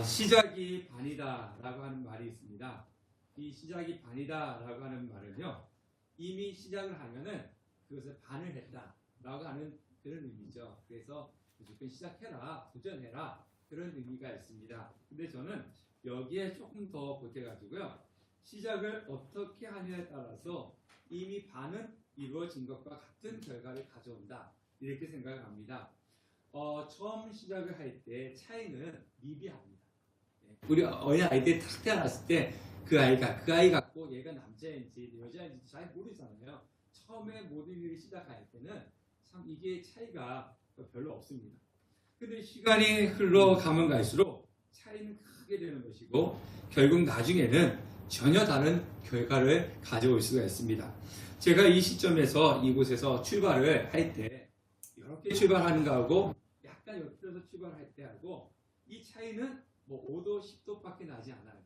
시작이 반이다 라고 하는 말이 있습니다. 이 시작이 반이다 라고 하는 말은요, 이미 시작을 하면은 그것을 반을 했다 라고 하는 그런 의미죠. 그래서 무조건 시작해라, 도전해라, 그런 의미가 있습니다. 근데 저는 여기에 조금 더 보태가지고요, 시작을 어떻게 하느냐에 따라서 이미 반은 이루어진 것과 같은 결과를 가져온다, 이렇게 생각을 합니다. 처음 시작을 할 때 차이는 미비합니다. 우리 어린 아이들이 탁 태어났을 때 그 아이 같고 얘가 남자인지 여자인지 잘 모르잖아요. 처음에 모든 일을 시작할 때는 참 이게 차이가 별로 없습니다. 근데 시간이 흘러가면 갈수록 차이는 크게 되는 것이고, 결국 나중에는 전혀 다른 결과를 가져올 수가 있습니다. 제가 이 시점에서 이곳에서 출발을 할 때 이렇게 출발하는 거하고 약간 옆에서 출발할 때하고 이 차이는 뭐 5도, 10도밖에 나지 않아요.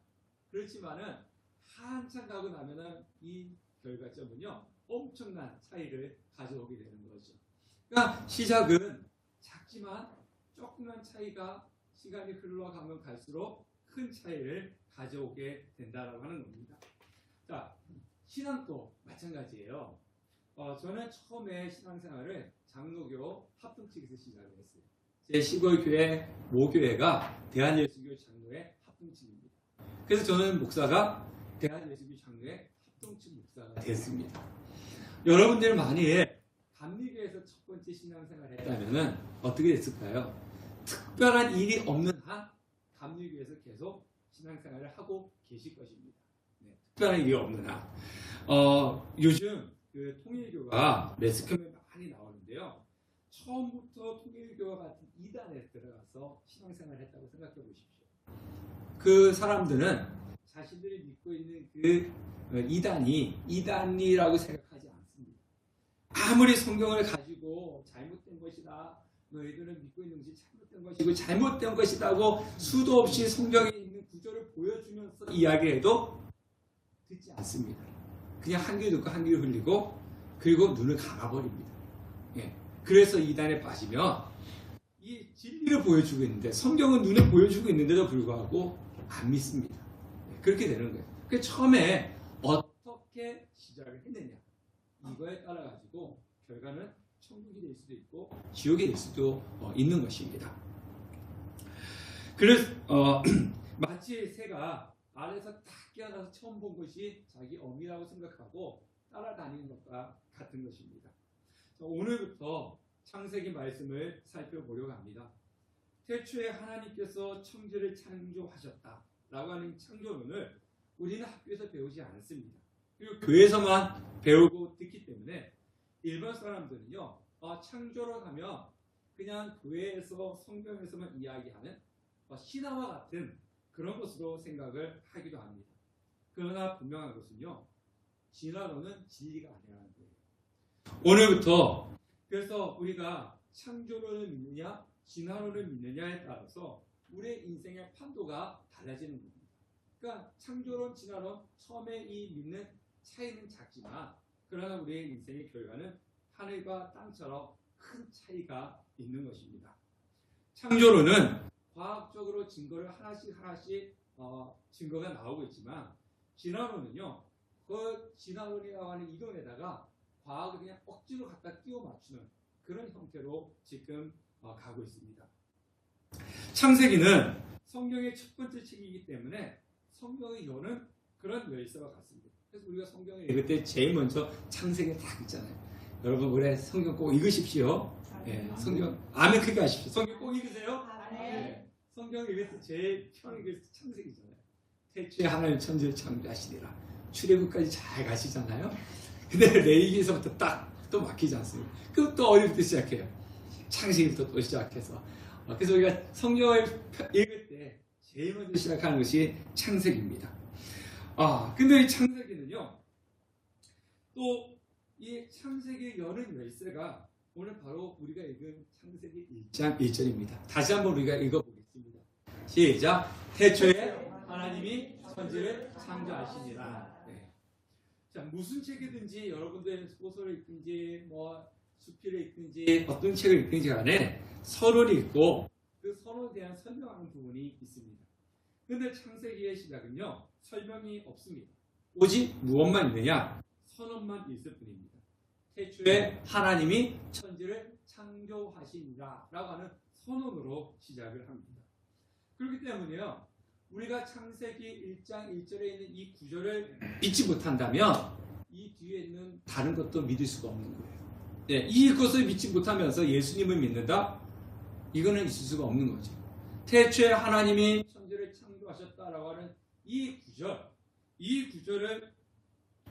그렇지만은 한참 가고 나면은 이 결과점은요, 엄청난 차이를 가져오게 되는 거죠. 그러니까 시작은 작지만 조그만 차이가 시간이 흘러가면 갈수록 큰 차이를 가져오게 된다라고 하는 겁니다. 자, 신앙도 마찬가지예요. 저는 처음에 신앙생활을 장로교 합동측에서 시작을 했어요. 제 시골 교회 모교회가 대한예수교 장로의 합동측입니다. 그래서 저는 목사가 대한예수교 장로의 합동측 목사가 됐습니다. 여러분들 만약에 감리교에서 첫 번째 신앙생활을 했다면 어떻게 됐을까요? 특별한 일이 없는 한 감리교에서 계속 신앙생활을 하고 계실 것입니다. 네, 특별한 일이 없는 한. 요즘 그 통일교가 매스컴에 많이 나오는데요. 처음부터 통일교와 같은 이단에 들어가서 신앙생활을 했다고 생각해 보십시오. 그 사람들은 자신들이 믿고 있는 그 이단이라고 생각하지 않습니다. 아무리 성경을 가지고 잘못된 것이다, 너희들은 믿고 있는 것이 잘못된 것이고 잘못된 것이라고 수도 없이 성경에 있는 구절을 보여주면서 이야기해도 듣지 않습니다. 그냥 한 귀 듣고 한 귀 흘리고 그리고 눈을 감아버립니다. 예. 그래서 이단에 빠지면 이 진리를 보여주고 있는데, 성경은 눈에 보여주고 있는데도 불구하고 안 믿습니다. 예. 그렇게 되는 거예요. 그래서 처음에 어떻게 시작을 했느냐, 이거에 따라 가지고 결과는 천국이 될 수도 있고 지옥이 될 수도 있는 것입니다. 그래서 마치 새가 알에서 딱 깨어나서 처음 본 것이 자기 어미라고 생각하고 따라다니는 것과 같은 것입니다. 오늘부터 창세기 말씀을 살펴보려고 합니다. 태초에 하나님께서 천지를 창조하셨다라고 하는 창조론을 우리는 학교에서 배우지 않습니다. 그리고 교회에서만 배우고 듣기 때문에 일반 사람들은요, 창조론 하면 그냥 교회에서 성경에서만 이야기하는 신화와 같은 그런 것으로 생각을 하기도 합니다. 그러나 분명한 것은요, 진화론은 진리가 아니라는 거예요. 오늘부터 그래서 우리가 창조론을 믿느냐 진화론을 믿느냐에 따라서 우리의 인생의 판도가 달라지는 겁니다. 그러니까 창조론, 진화론, 처음에 이 믿는 차이는 작지만 그러나 우리의 인생의 결과는 하늘과 땅처럼 큰 차이가 있는 것입니다. 창조론은 과학적으로 증거를 하나씩 증거가 나오고 있지만, 진화론은요, 그 진화론이라고 하는 이론에다가 과학을 그냥 억지로 갖다 끼워 맞추는 그런 형태로 지금 가고 있습니다. 창세기는 성경의 첫 번째 책이기 때문에 성경의 여는 그런 열쇠와 같습니다. 그래서 우리가 성경을 읽을 때 제일 먼저 창세기 딱 있잖아요. 여러분 올해 성경 꼭 읽으십시오. 네, 성경 아멘 크게 하십시오. 성경 꼭 읽으세요. 네, 성경 읽을 때 제일 처음 읽을 때 창세기잖아요. 태초에 하나님 천지를 창조하시니라. 출애굽까지 잘 가시잖아요. 근데 레위기에서부터 딱 또 막히지 않습니까? 그럼 또 어디부터 시작해요? 창세기부터 또 시작해서. 그래서 우리가 성경을 읽을 때 제일 먼저 시작하는 것이 창세기입니다. 근데 이 창세기는요, 또 이 창세기의 여는 열쇠가 오늘 바로 우리가 읽은 창세기 1장 1절입니다. 다시 한번 우리가 읽어보겠습니다. 시작. 태초에 하나님이 천지를 창조하시니라. 네. 자, 무슨 책이든지 여러분들 소설을 읽든지 뭐 수필을 읽든지 어떤 책을 읽든지 간에 서론이 있고 그 선언에 대한 설명하는 부분이 있습니다. 그런데 창세기의 시작은요, 설명이 없습니다. 오직 무엇만 있느냐? 선언만 있을 뿐입니다. 태초에 하나님이 천지를 창조하시니라 라고 하는 선언으로 시작을 합니다. 그렇기 때문에요, 우리가 창세기 1장 1절에 있는 이 구절을 믿지 못한다면 이 뒤에 있는 다른 것도 믿을 수가 없는 거예요. 네, 이것을 믿지 못하면서 예수님을 믿는다? 이거는 있을 수가 없는 거죠. 태초에 하나님이 천지를 창조하셨다라고 하는 이 구절을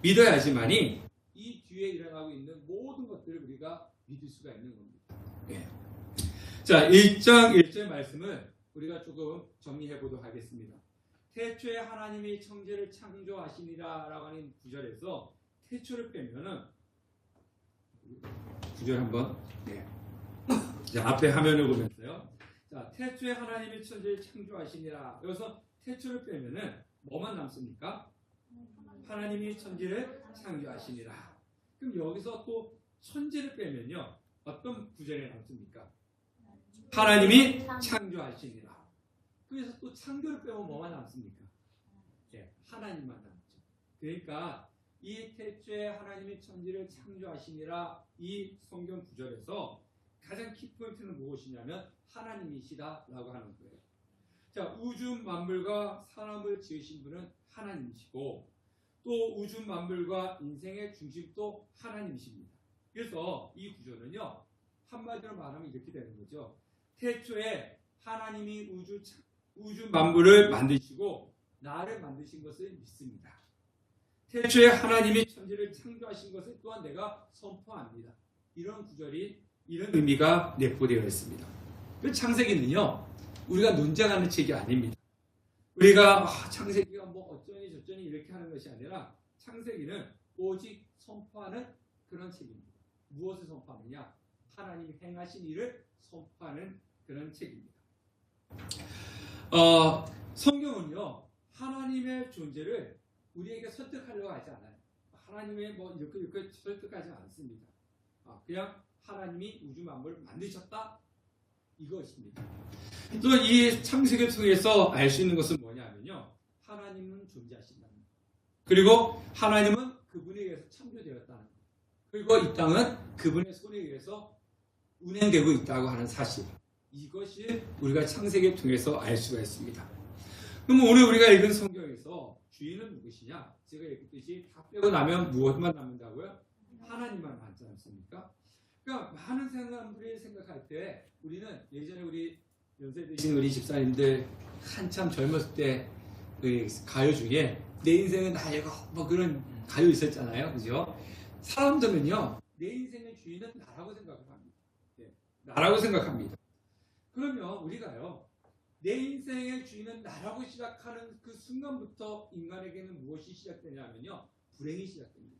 믿어야지만이 이 뒤에 일어나고 있는 모든 것들을 우리가 믿을 수가 있는 겁니다. 네. 자, 1장 1절 말씀을 우리가 조금 정리해 보도록 하겠습니다. 태초에 하나님이 천지를 창조하시니라 라고 하는 구절에서 태초를 빼면은 구절 한번 자, 앞에 화면을 보면서요. 자, 태초에 하나님이 천지를 창조하시니라. 여기서 태초를 빼면은 뭐만 남습니까? 하나님이 천지를 창조하시니라. 그럼 여기서 또 천지를 빼면요, 어떤 구절이 남습니까? 하나님이 창조하시니라. 그래서 또 창조를 빼면 뭐만 남습니까? 네, 하나님만 남죠. 그러니까 이 태초에 하나님이 천지를 창조하시니라 이 성경 구절에서 가장 키포인트는 무엇이냐면 하나님이시다라고 하는 거예요. 자, 우주 만물과 사람을 지으신 분은 하나님이시고 또 우주 만물과 인생의 중심도 하나님이십니다. 그래서 이 구절은요, 한마디로 말하면 이렇게 되는 거죠. 태초에 하나님이 우주 만물을 만드시고 나를 만드신 것을 믿습니다. 태초에 하나님이 천지를 창조하신 것을 또한 내가 선포합니다. 이런 구절이, 이런 의미가 내포되어 있습니다. 그 창세기는요, 우리가 논쟁하는 책이 아닙니다. 우리가 창세기가 뭐 어쩌니 저쩌니 이렇게 하는 것이 아니라 창세기는 오직 선포하는 그런 책입니다. 무엇을 선포하느냐? 하나님이 행하신 일을 선포하는 그런 책입니다. 성경은요, 하나님의 존재를 우리에게 설득하려고 하지 않아요. 하나님의 뭐 이렇게 설득하지 않습니다. 그냥 하나님이 우주 만물을 만드셨다, 이것입니다. 또 이 창세기를 통해서 알 수 있는 것은 뭐냐면요, 하나님은 존재하신다는 것, 그리고 하나님은 그분에 의해서 창조되었다는 것, 그리고 이 땅은 그분의 손에 의해서 운행되고 있다고 하는 사실, 이것이 우리가 창세기를 통해서 알 수가 있습니다. 그럼 오늘 우리가 읽은 성경에서 주인은 누구시냐? 제가 읽었듯이 다 빼고 나면 무엇만 남는다고요? 하나님만 남지 않습니까? 그러니까 많은 사람들이 생각할 때 우리는 예전에 우리 연세 드신 우리 집사님들 한참 젊었을 때 그 가요 중에 내 인생은 나이고 뭐 그런 가요 있었잖아요. 그죠? 사람들은요, 내 인생의 주인은 나라고 생각합니다. 네, 나라고 생각합니다. 그러면 우리가요, 내 인생의 주인은 나라고 시작하는 그 순간부터 인간에게는 무엇이 시작되냐면요, 불행이 시작됩니다.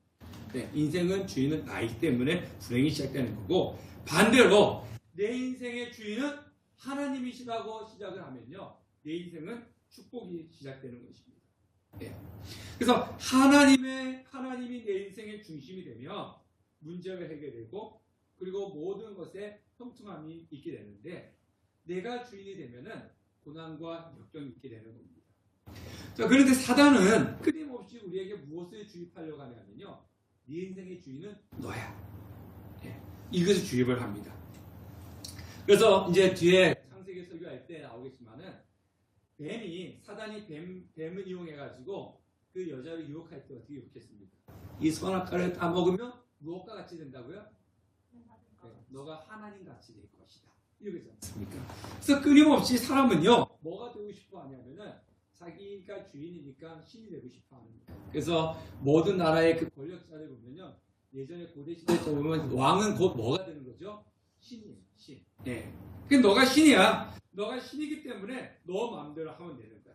네, 인생은 주인은 나이기 때문에 불행이 시작되는 거고, 반대로 내 인생의 주인은 하나님이시라고 시작을 하면요, 내 인생은 축복이 시작되는 것입니다. 네. 그래서 하나님이 내 인생의 중심이 되면 문제가 해결되고, 그리고 모든 것에 형통함이 있게 되는데, 내가 주인이 되면은 고난과 역경이 있게 되는 겁니다. 자, 그런데 사단은 끊임없이 우리에게 무엇을 주입하려고 하냐면요, 네 인생의 주인은 너야. 예, 이것을 주입을 합니다. 그래서 이제 뒤에 창세기 설교할 때 나오겠지만은 사단이 뱀을 이용해가지고 그 여자를 유혹할 때 어떻게 유혹했습니까? 이 선악과를 다 먹으면 무엇과 같이 된다고요? 네, 너가 하나님 같이 될 것이다. 이러지 않습니까? 그래서 끊임없이 사람은요, 뭐가 되고 싶어 하냐면은 자기가 주인이니까 신이 되고 싶어 합니다. 그래서 모든 나라의 그 권력자들 보면요, 예전에 고대 시대에 보면 왕은 곧 뭐가 되는 거죠? 신이에요, 신. 네. 그러니까 너가 신이야. 너가 신이기 때문에 너 마음대로 하면 되는 거야.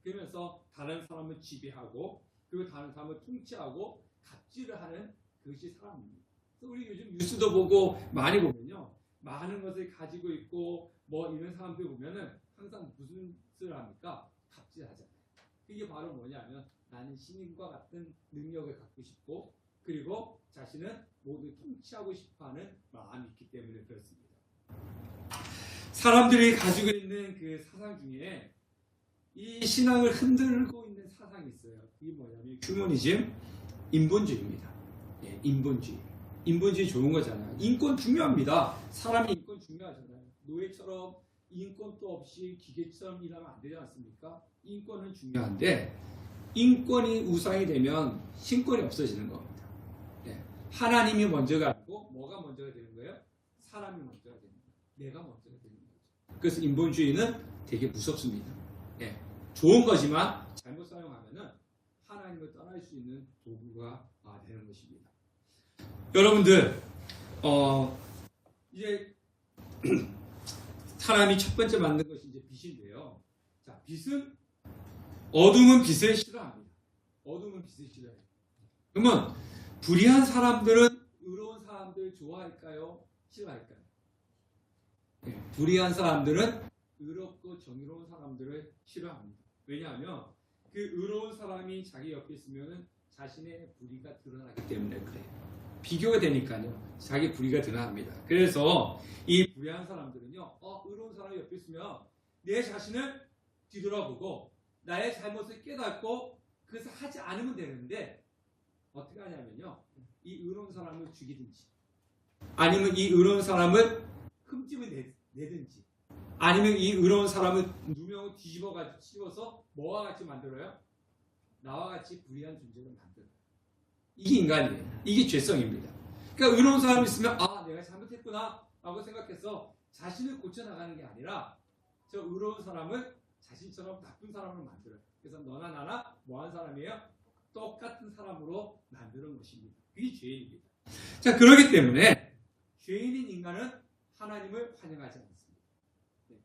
그러면서 다른 사람을 지배하고, 그리고 다른 사람을 통치하고 갑질을 하는 그것이 사람입니다. 그래서 우리 요즘 뉴스도 보고 많이 보면요, 많은 것을 가지고 있고 뭐 이런 사람들 보면은 항상 무슨 짓을 합니까? 갑질하잖아요. 그게 바로 뭐냐면 나는 신인과 같은 능력을 갖고 싶고, 그리고 자신은 모두 통치하고 싶어하는 마음이 있기 때문에 그렇습니다. 사람들이 가지고 있는 그 사상 중에 이 신앙을 흔들고 있는 사상이 있어요. 그게 뭐냐면 휴머니즘, 인본주의입니다. 예, 인본주의. 인본주의 좋은 거잖아요. 인권 중요합니다. 사람의 인권 중요하잖아요. 노예처럼 인권도 없이 기계처럼 일하면 안 되지 않습니까? 인권은 중요한데 인권이 우상이 되면 신권이 없어지는 겁니다. 예, 하나님이 먼저가 아니고 뭐가 먼저가 되는 거예요? 사람이 먼저가 되는 거예요. 내가 먼저가 되는 거죠. 그래서 인본주의는 되게 무섭습니다. 예, 좋은 거지만 잘못 사용하면은 하나님을 떠날 수 있는 도구가 되는 것입니다. 여러분들 이제 사람이 첫 번째 만든 것이 이제 빛인데요. 자, 빛은 어둠은 빛을 싫어합니다. 어둠은 빛을 싫어해요. 그러면 불의한 사람들은 의로운 사람들 좋아할까요? 싫어할까요? 네, 불의한 사람들은 의롭고 정의로운 사람들을 싫어합니다. 왜냐하면 그 의로운 사람이 자기 옆에 있으면 자신의 불의가 드러나기 때문에 그래요. 비교가 되니까요. 자기 불의가 드러납니다. 그래서 이 불의한 사람들은요. 의로운 사람이 옆에 있으면 내 자신을 뒤돌아보고 나의 잘못을 깨닫고 그것을 하지 않으면 되는데 어떻게 하냐면요. 이 의로운 사람을 죽이든지 아니면 이 의로운 사람을 흠집을 내든지 아니면 이 의로운 사람을 누명을 뒤집어서 뭐와 같이 만들어요? 나와 같이 불의한 존재를 만들어요. 이게 인간이에요. 이게 죄성입니다. 그러니까 의로운 사람이 있으면 내가 잘못했구나 라고 생각해서 자신을 고쳐나가는 게 아니라 저 의로운 사람을 자신처럼 나쁜 사람으로 만들어요. 그래서 너나 나나 뭐한 사람이에요? 똑같은 사람으로 만드는 것입니다. 그게 죄인입니다. 자, 그렇기 때문에 죄인인 인간은 하나님을 환영하지 않습니다.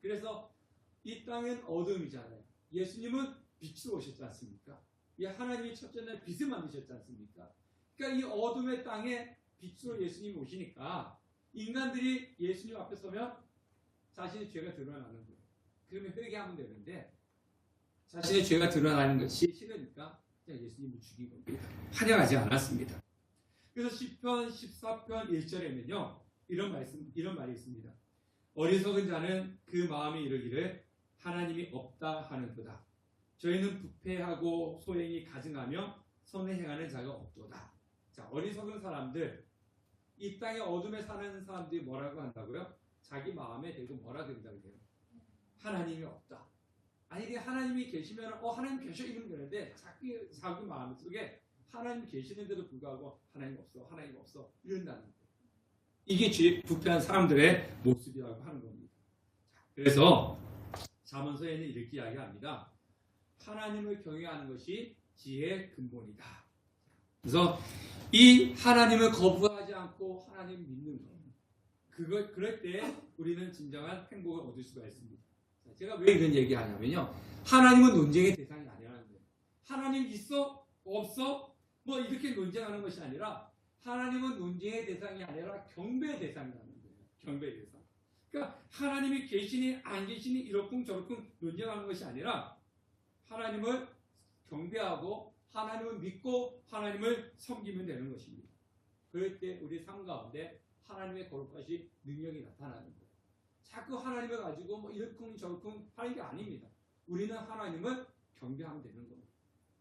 그래서 이 땅은 어둠이잖아요. 예수님은 빛으로 오셨지 않습니까? 하나님이 첫째 날 빛을 만드셨지 않습니까? 그러니까 이 어둠의 땅에 빛으로 예수님이 오시니까 인간들이 예수님 앞에 서면 자신의 죄가 드러나는 거예요. 그러면 회개하면 되는데 자신의 죄가 드러나는 것이 싫으니까 예수님을 죽인 겁니다. 환영하지 않았습니다. 그래서 시편 14편 1절에는요. 이런 말이 있습니다. 어리석은 자는 그 마음에 이르기를 하나님이 없다 하는도다. 저희는 부패하고 소행이 가증하며 선을 행하는 자가 없도다. 자, 어리석은 사람들, 이 땅의 어둠에 사는 사람들이 뭐라고 한다고요? 자기 마음에 대고 뭐라 그런다고 해요? 하나님이 없다. 아니, 하나님이 계시면 하나님 계셔 이러면 되는데 자기 마음속에 하나님 계시는데도 불구하고 하나님 없어 이런다는 거예요. 이게 부패한 사람들의 모습이라고 하는 겁니다. 그래서 잠언서에는 이렇게 이야기합니다. 하나님을 경외하는 것이 지혜의 근본이다. 그래서 이 하나님을 거부하지 않고 하나님을 믿는 것. 그럴 때 우리는 진정한 행복을 얻을 수가 있습니다. 제가 왜 이런 얘기하냐면요. 하나님은 논쟁의 대상이 아니라는 거예요. 하나님 있어? 없어? 뭐 이렇게 논쟁하는 것이 아니라 하나님은 논쟁의 대상이 아니라 경배의 대상이라는 거예요. 경배의 대상. 그러니까 하나님이 계시니 안 계시니 이렇쿵 저렇쿵 논쟁하는 것이 아니라 하나님을 경배하고 하나님을 믿고 하나님을 섬기면 되는 것입니다. 그럴 때 우리 삶 가운데 하나님의 거룩하신 능력이 나타나는 거예요. 자꾸 하나님을 가지고 뭐 이렇쿵 저렇쿵 하는 게 아닙니다. 우리는 하나님을 경배하면 되는 겁니다.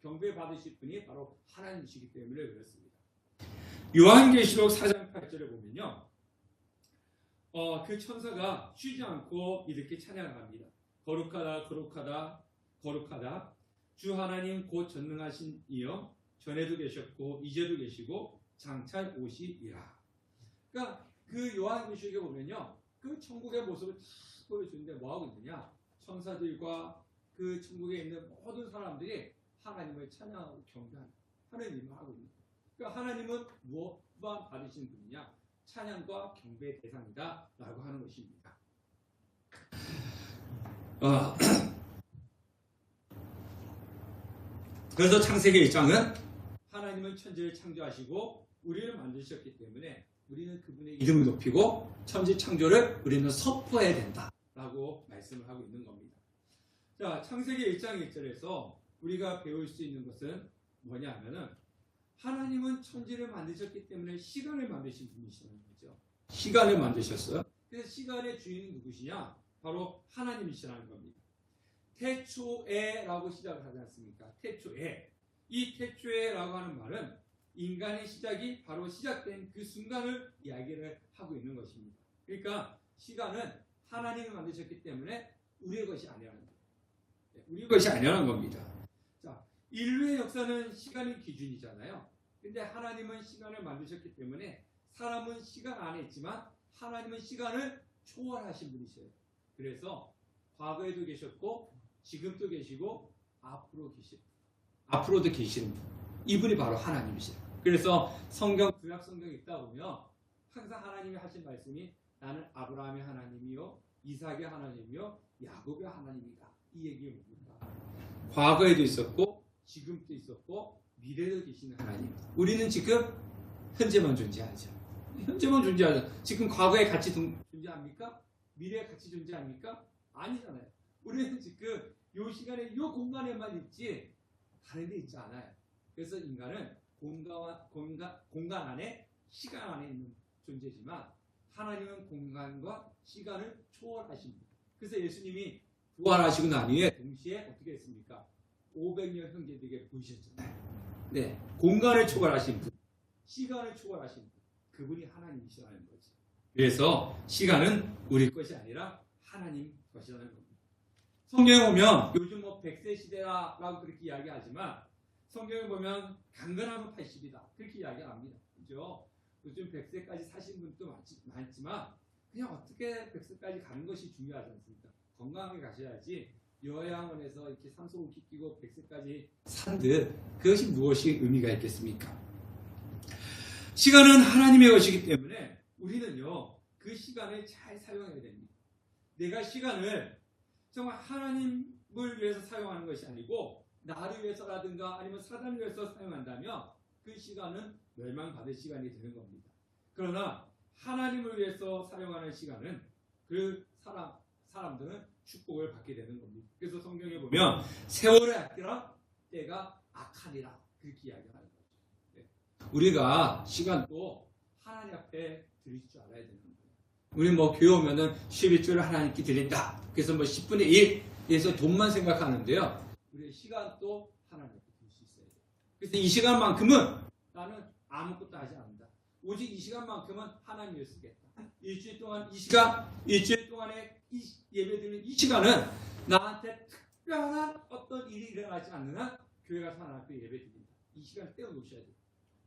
경배 받으실 분이 바로 하나님이시기 때문에 그렇습니다. 요한계시록 4장 8절에 보면요. 그 천사가 쉬지 않고 이렇게 찬양합니다. 거룩하다 거룩하다 거룩하다 주 하나님 곧 전능하신 이여 전에도 계셨고 이제도 계시고 장차 오시리라. 그러니까 그 요한계시록에 보면요. 그 천국의 모습을 다 보여주는데 뭐하고 있느냐. 천사들과 그 천국에 있는 모든 사람들이 하나님을 찬양하고 경배하는 하나님을 하고 있는 거예요. 그러니까 하나님은 무엇만 받으신 분이냐. 찬양과 경배의 대상이다 라고 하는 것입니다. 그래서 창세기 1장은 하나님은 천지를 창조하시고 우리를 만드셨기 때문에 우리는 그분의 이름을 높이고 천지 창조를 우리는 선포해야 된다라고 말씀을 하고 있는 겁니다. 자, 창세기 1장 1절에서 우리가 배울 수 있는 것은 뭐냐 하면은 하나님은 천지를 만드셨기 때문에 시간을 만드신 분이시라는 거죠. 시간을 만드셨어요. 그래서 시간의 주인은 누구시냐? 바로 하나님이시라는 겁니다. 태초에라고 시작을 하지 않습니까? 태초에. 이 태초에라고 하는 말은 인간의 시작이 바로 시작된 그 순간을 이야기를 하고 있는 것입니다. 그러니까 시간은 하나님이 만드셨기 때문에 우리의 것이 아니라는 거예요. 우리의 것이 아니라는 겁니다. 자, 인류의 역사는 시간이 기준이잖아요. 근데 하나님은 시간을 만드셨기 때문에 사람은 시간 안에 있지만 하나님은 시간을 초월하신 분이세요. 그래서 과거에도 계셨고 지금도 계시고 앞으로도 계시는 분. 이분이 바로 하나님이세요. 그래서 구약 성경에 있다 보면 항상 하나님이 하신 말씀이 나는 아브라함의 하나님이요 이삭의 하나님이요 야곱의 하나님이다. 이 얘기가 뭡니까? 과거에도 있었고 지금도 있었고 미래도 계시는 하나님. 우리는 지금 현재만 존재하죠. 지금 과거에 같이 존재합니까? 미래에 같이 존재합니까? 아니잖아요. 우리는 지금 이 시간에 이 공간에만 있지 다른 데 있지 않아요. 그래서 인간은 공간 안에 시간 안에 있는 존재지만 하나님은 공간과 시간을 초월하신 분. 그래서 예수님이 부활하시고 난 후에 동시에 어떻게 했습니까? 500년 형제들에게 보이셨잖아요. 네, 공간을 초월하신 분, 시간을 초월하신 분, 그분이 하나님이시라는 거죠. 그래서 시간은 우리 것이 아니라 하나님 것이라는 겁니다. 성경에 보면 요즘 100세 시대라고 그렇게 이야기하지만 성경에 보면 강건하면 80이다 그렇게 이야기합니다. 그죠? 요즘 100세까지 사신 분도 많지만 그냥 어떻게 100세까지 가는 것이 중요하지 않습니까? 건강하게 가셔야지 요양원에서 이렇게 산소호흡기 끼고 100세까지 산듯 그것이 무엇이 의미가 있겠습니까? 시간은 하나님의 것이기 때문에 우리는요 그 시간을 잘 사용해야 됩니다. 내가 시간을 정말 하나님을 위해서 사용하는 것이 아니고 나를 위해서라든가 아니면 사단을 위해서 사용한다면 그 시간은 멸망받을 시간이 되는 겁니다. 그러나 하나님을 위해서 사용하는 시간은 그 사람들은 축복을 받게 되는 겁니다. 그래서 성경에 보면 세월의 악기라 때가 악하니라 그렇게 이야기하는 거죠. 네. 우리가 시간도 하나님 앞에 드릴 줄 알아야 되는 거예요. 우리 교회 오면은 11조를 하나님께 드린다. 그래서 10분의 1에서 돈만 생각하는데요. 우리의 시간도 하나님 앞에 드릴 수 있어야 돼요. 그래서 이 시간만큼은 나는 아무것도 하지 않는다. 오직 이 시간만큼은 하나님을 쓰겠다. 일주일 동안에 이 예배드리는 이 시간은 나한테 특별한 어떤 일이 일어나지 않는 한 교회 가서 하나님 앞에 예배드린다. 이 시간을 떼어놓으셔야 돼요.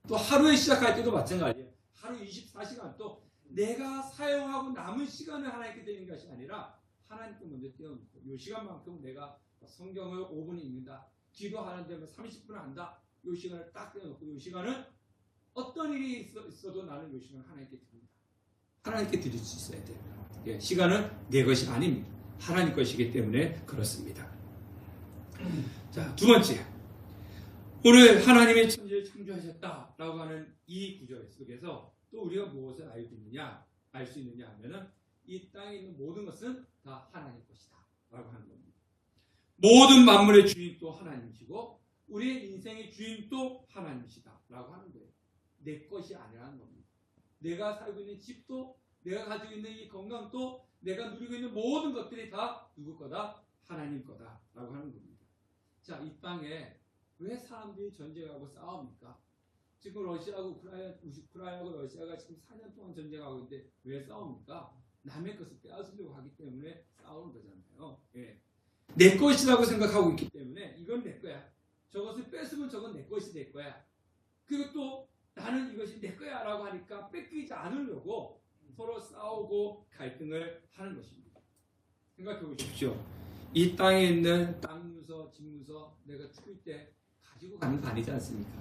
또 하루에 시작할 때도 마찬가지예요. 하루 24시간 또 내가 사용하고 남은 시간을 하나님께 드리는 것이 아니라 하나님께 먼저 떼어놓고 이 시간만큼 내가 성경을 5분 읽는다. 기도하는데 30분 한다. 이 시간을 딱 떼어놓고 이 시간은 어떤 일이 있어도 나는 이 시간을 하나님께 드린다. 하나님께 드릴 수 있어야 돼요. 예, 시간은 내 것이 아닙니다. 하나님 것이기 때문에 그렇습니다. 자, 두 번째. 오늘 하나님의 천지를 창조하셨다라고 하는 이 구절 속에서 또 우리가 무엇을 알 수 있느냐 하면은 이 땅에 있는 모든 것은 다 하나님 것이다 라고 하는 겁니다. 모든 만물의 주인도 하나님이시고 우리의 인생의 주인도 하나님이시다 라고 하는 거예요. 내 것이 아니라는 겁니다. 내가 살고 있는 집도 내가 가지고 있는 이 건강도 내가 누리고 있는 모든 것들이 다 누구 거다? 하나님 거다 라고 하는 겁니다. 자, 이 땅에 왜 사람들이 전쟁하고 싸웁니까? 지금 우크라이나하고 러시아가 지금 4년 동안 전쟁하고 있는데 왜 싸웁니까? 남의 것을 빼앗으려고 하기 때문에 싸우는 거잖아요. 예. 내 것이라고 생각하고 있기 때문에 이건 내 거야. 저것을 뺏으면 저건 내 것이 될 거야. 그리고 또 나는 이것이 내 거야 라고 하니까 뺏기지 않으려고 서로 싸우고 갈등을 하는 것입니다. 생각해 보십시오. 이 땅에 있는 땅 문서, 집 문서 내가 죽을 때 가지고 가는 거 아니지 않습니까?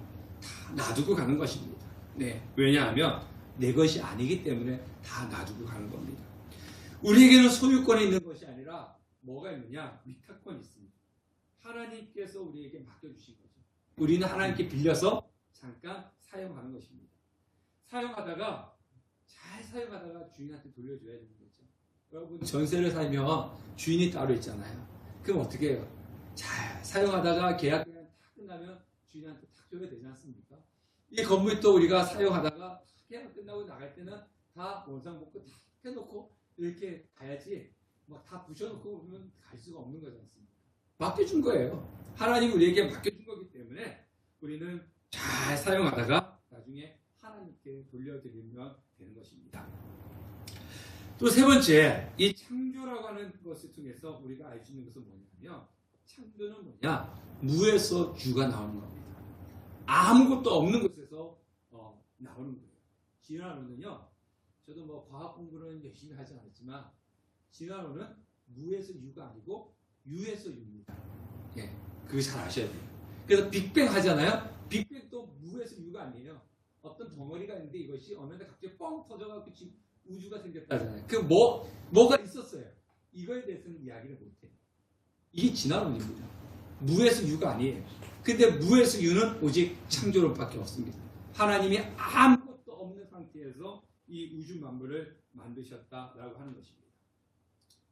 다 놔두고 가는 것입니다. 네, 왜냐하면 내 것이 아니기 때문에 다 놔두고 가는 겁니다. 우리에게는 소유권이 있는 것이 아니라 뭐가 있느냐? 위탁권이 있습니다. 하나님께서 우리에게 맡겨주신 거죠. 우리는 하나님께 빌려서 잠깐 사용하는 것입니다. 잘 사용하다가 주인한테 돌려줘야 되는 거죠. 여러분 전세를 살면 주인이 따로 있잖아요. 그럼 어떻게 해요? 잘 사용하다가 계약 기간 다 끝나면 주인한테 탁 줘야 되지 않습니까? 이 건물도 우리가 사용하다가 계약 끝나고 나갈 때는 다 원상복구 다 해놓고 이렇게 가야지 막 다 부셔놓고 그러면 갈 수가 없는 거지 않습니까? 맡겨준 거예요. 하나님 우리에게 맡겨준 거기 때문에 우리는 잘 사용하다가 나중에 하나님께 돌려드리면 되는 것입니다. 또 세 번째, 이 창조라고 하는 것을 통해서 우리가 알 수 있는 것은 뭐냐면, 창조는 뭐냐? 무에서 유가 나오는 겁니다. 아무것도 없는 곳에서 나오는 거예요. 진화론은요, 저도 뭐 과학 공부는 열심히 하지 않았지만 진화론은 무에서 유가 아니고 유에서 유입니다. 예, 그거 잘 아셔야 돼요. 그래서 빅뱅 하잖아요. 빅뱅도 무에서 유가 아니에요. 어떤 덩어리가 있는데 이것이 어느 날 갑자기 뻥 터져가지고 지금 우주가 생겼다잖아요. 그 뭐가 있었어요. 이거에 대해서는 이야기를 못해요. 이게 진화론입니다. 무에서 유가 아니에요. 근데 무에서 유는 오직 창조론밖에 없습니다. 하나님이 아무것도 없는 상태에서 이 우주 만물을 만드셨다라고 하는 것입니다.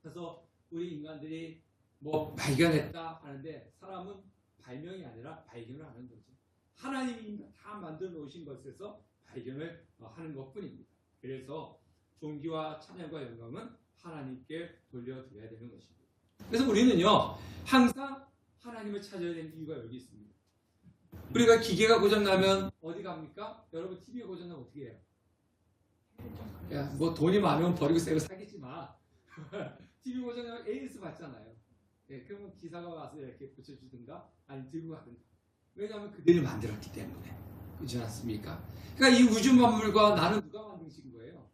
그래서 우리 인간들이 뭐 발견했다 하는데 사람은 발명이 아니라 발견을 하는 거죠. 하나님이 다 만들어 놓으신 것에서 발견을 하는 것뿐입니다. 그래서 존귀와 찬양과 영광은 하나님께 돌려드려야 되는 것입니다. 그래서 우리는요, 항상 하나님을 찾아야 되는 이유가 여기 있습니다. 우리가 기계가 고장나면 어디 갑니까? 여러분 TV가 고장나면 어떻게 해요? 야, 뭐 돈이 많으면 버리고 새거 사겠지 마. TV 고장나면 AS 받잖아요. 예, 그러면 기사가 와서 이렇게 고쳐주든가 아니면 들고 가든가. 왜냐하면 그들이 만들었기 때문에. 그렇지 않습니까? 그러니까 이 우주 만물과 나는 누가 만드신 거예요?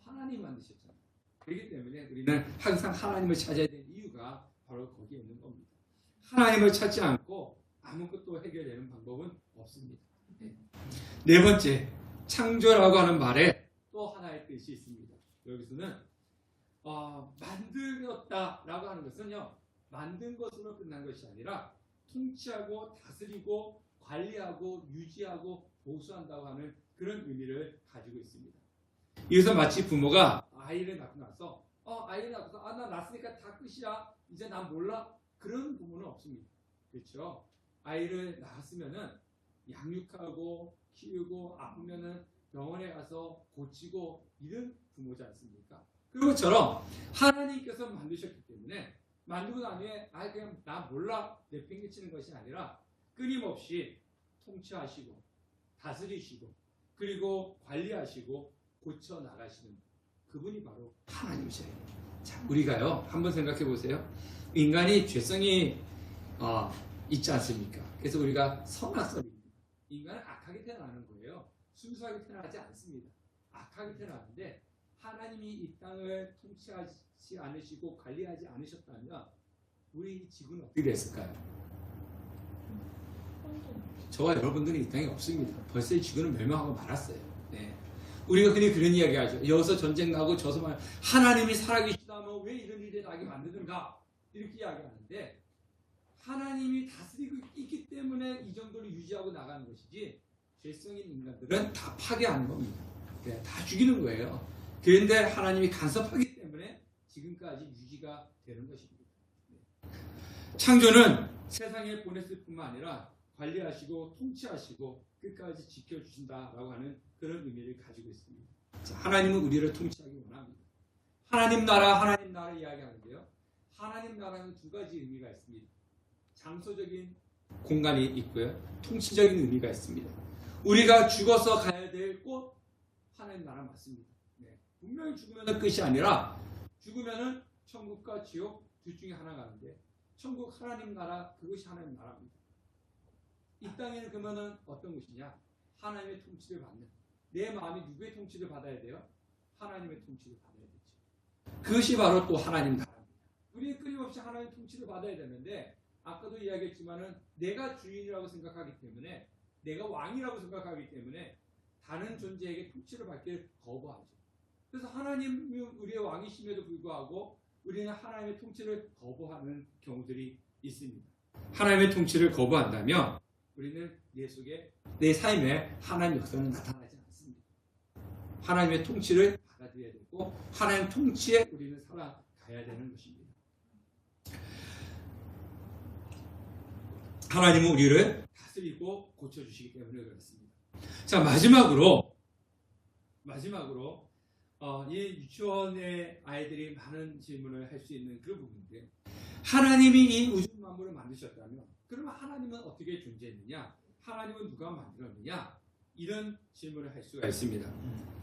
하나님 만드셨잖아요. 그렇기 때문에 우리는 항상 하나님을 찾아야 되는 이유가 바로 거기에 있는 겁니다. 하나님을 찾지 않고 아무것도 해결되는 방법은 없습니다. 네 번째, 창조라고 하는 말에 또 하나의 뜻이 있습니다. 여기서는 만들었다라고 하는 것은요, 만든 것으로 끝난 것이 아니라 통치하고 다스리고 관리하고 유지하고 보수한다고 하는 그런 의미를 가지고 있습니다. 이것은 마치 부모가 아이를 낳고 나서 아이를 낳고서 나 낳았으니까 다 끝이야, 이제 난 몰라, 그런 부모는 없습니다. 그렇죠? 아이를 낳았으면은 양육하고 키우고 아프면은 병원에 가서 고치고 이런 부모지 않습니까? 그것처럼 하나님께서 만드셨기 때문에 만들고 난 후에 그냥 나 몰라 내팽개치는 것이 아니라 끊임없이 통치하시고 다스리시고 그리고 관리하시고 고쳐 나가시는 그분이 바로 하나님이세요. 자, 우리가요 한번 생각해 보세요. 인간이 죄성이 있지 않습니까? 그래서 우리가 선악설입니다. 인간은 악하게 태어나는 거예요. 순수하게 태어나지 않습니다. 악하게 태어나는데 하나님이 이 땅을 통치하지 않으시고 관리하지 않으셨다면 우리 지구는 어떻게 됐을까요? 저와 여러분들은 이 땅에 없습니다. 벌써 이 지구는 멸망하고 말았어요. 네. 우리가 흔히 그런 이야기 하죠. 여기서 전쟁 나고 저서 말 하나님이 살아계시다면 왜 이런 일이 나게 만드는가 이렇게 이야기하는데 하나님이 다스리고 있기 때문에 이 정도로 유지하고 나가는 것이지 죄성인 인간들은 다 파괴하는 겁니다. 다 죽이는 거예요. 그런데 하나님이 간섭하기 때문에 지금까지 유지가 되는 것입니다. 창조는 세상에 보냈을 뿐만 아니라 관리하시고 통치하시고 끝까지 지켜주신다라고 하는 그런 의미를 가지고 있습니다. 자, 하나님은 우리를 통치하기 원합니다. 하나님 나라 이야기하는데요. 하나님 나라는 두 가지 의미가 있습니다. 장소적인 공간이 있고요. 통치적인 의미가 있습니다. 우리가 죽어서 가야 될 곳 하나님 나라 맞습니다. 네. 분명히 죽으면 끝이 아니라 죽으면 천국과 지옥 둘 중에 하나 가는데 천국 하나님 나라 그것이 하나님 나라입니다. 이 땅에는 그러면은 어떤 것이냐? 하나님의 통치를 받는 내 마음이 누구의 통치를 받아야 돼요? 하나님의 통치를 받아야 되죠. 그것이 바로 또 하나님 나라입니다. 우리는 끊임없이 하나님의 통치를 받아야 되는데 아까도 이야기했지만은 내가 주인이라고 생각하기 때문에 내가 왕이라고 생각하기 때문에 다른 존재에게 통치를 받기를 거부하죠. 그래서 하나님이 우리의 왕이심에도 불구하고 우리는 하나님의 통치를 거부하는 경우들이 있습니다. 하나님의 통치를 거부한다면 우리는 내 속에 내 삶에 하나님 역사는 나타나지 않습니다. 하나님의 통치를 받아들여야 되고 하나님 통치에 우리는 살아가야 되는 것입니다. 하나님은 우리를 다스리고 고쳐주시기 때문에 그렇습니다. 자, 마지막으로 이 유치원의 아이들이 많은 질문을 할 수 있는 그런 부분인데, 하나님이 이 우주 만물을 만드셨다면 그러면 하나님은 어떻게 존재했느냐? 하나님은 누가 만들었느냐? 이런 질문을 할 수가 있습니다.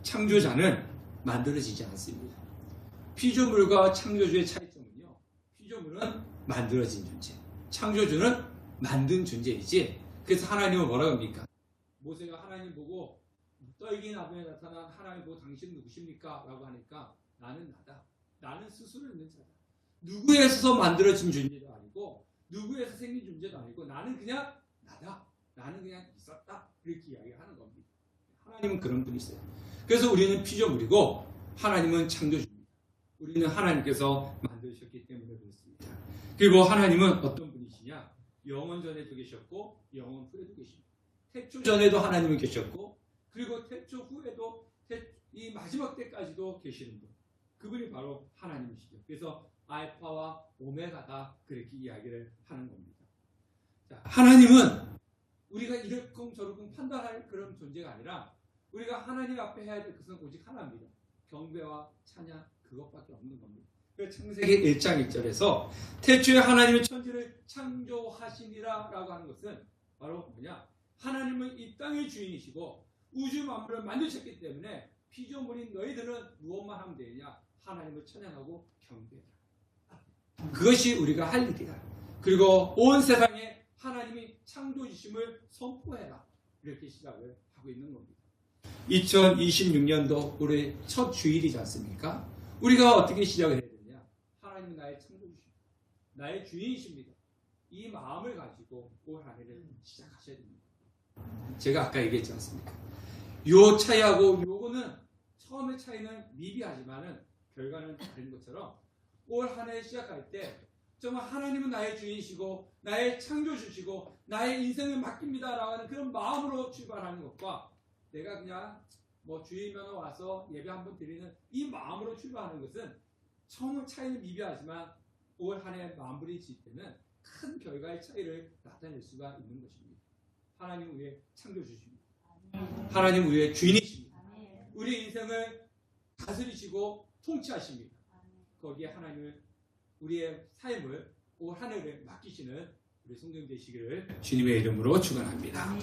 창조자는 만들어지지 않습니다. 피조물과 창조주의 차이점은요, 피조물은 만들어진 존재, 창조주는 만든 존재이지. 그래서 하나님은 뭐라고 합니까? 모세가 하나님 보고 떨기 나무에 나타난 하나님 보고 당신 누구십니까? 라고 하니까 나는 나다. 나는 스스로 있는 자다. 누구에서 만들어진 존재도 아니고 누구에서 생긴 존재도 아니고 나는 그냥 나다. 나는 그냥 있었다. 이렇게 이야기하는 겁니다. 하나님은 그런 분이세요. 그래서 우리는 피조물이고 하나님은 창조주입니다. 우리는 하나님께서 만드셨기 때문에 그렇습니다. 그리고 하나님은 어떤 분이시냐? 영원 전에도 계셨고 영원 후에도 계십니다. 태초 전에도 하나님은 계셨고 그리고 태초 후에도 이 마지막 때까지도 계시는 분. 그분이 바로 하나님이시죠. 그래서 알파와 오메가다 그렇게 이야기를 하는 겁니다. 자, 하나님은 우리가 이렇쿵 저렇쿵 판단할 그런 존재가 아니라 우리가 하나님 앞에 해야 될 것은 오직 하나입니다. 경배와 찬양 그것밖에 없는 겁니다. 그래서 창세기 1장 1절에서 태초에 하나님이 천지를 창조하시니라 라고 하는 것은 바로 뭐냐? 하나님은 이 땅의 주인이시고 우주 만물을 만드셨기 때문에 피조물인 너희들은 무엇만 하면 되느냐? 하나님을 찬양하고 경배하라. 그것이 우리가 할 일이다. 그리고 온 세상에 하나님이 창조주심을 선포해라. 이렇게 시작을 하고 있는 겁니다. 2026년도 올해 첫 주일이지 않습니까? 우리가 어떻게 시작을 해야 되냐? 하나님은 나의 창조주십니다. 나의 주인이십니다. 이 마음을 가지고 올 한 해를 시작하셔야 됩니다. 제가 아까 얘기했지 않습니까? 요 차이하고 요거는 처음의 차이는 미비하지만은 결과는 다른 것처럼 올 한 해 시작할 때 정말 하나님은 나의 주인이시고 나의 창조주시고 나의 인생을 맡깁니다 라고 하는 그런 마음으로 출발하는 것과 내가 그냥 뭐 주일면 와서 예배 한번 드리는 이 마음으로 출발하는 것은 처음 차이는 미비하지만 올 한 해 마무리 질 때는 큰 결과의 차이를 나타낼 수가 있는 것입니다. 하나님 우리의 창조주십니다. 하나님 우리의 주인이십니다. 우리 인생을 다스리시고 통치하십니다. 거기에 하나님을 우리의 삶을 올 한 해를 맡기시는 우리 성경 되시기를 주님의 이름으로 축원합니다.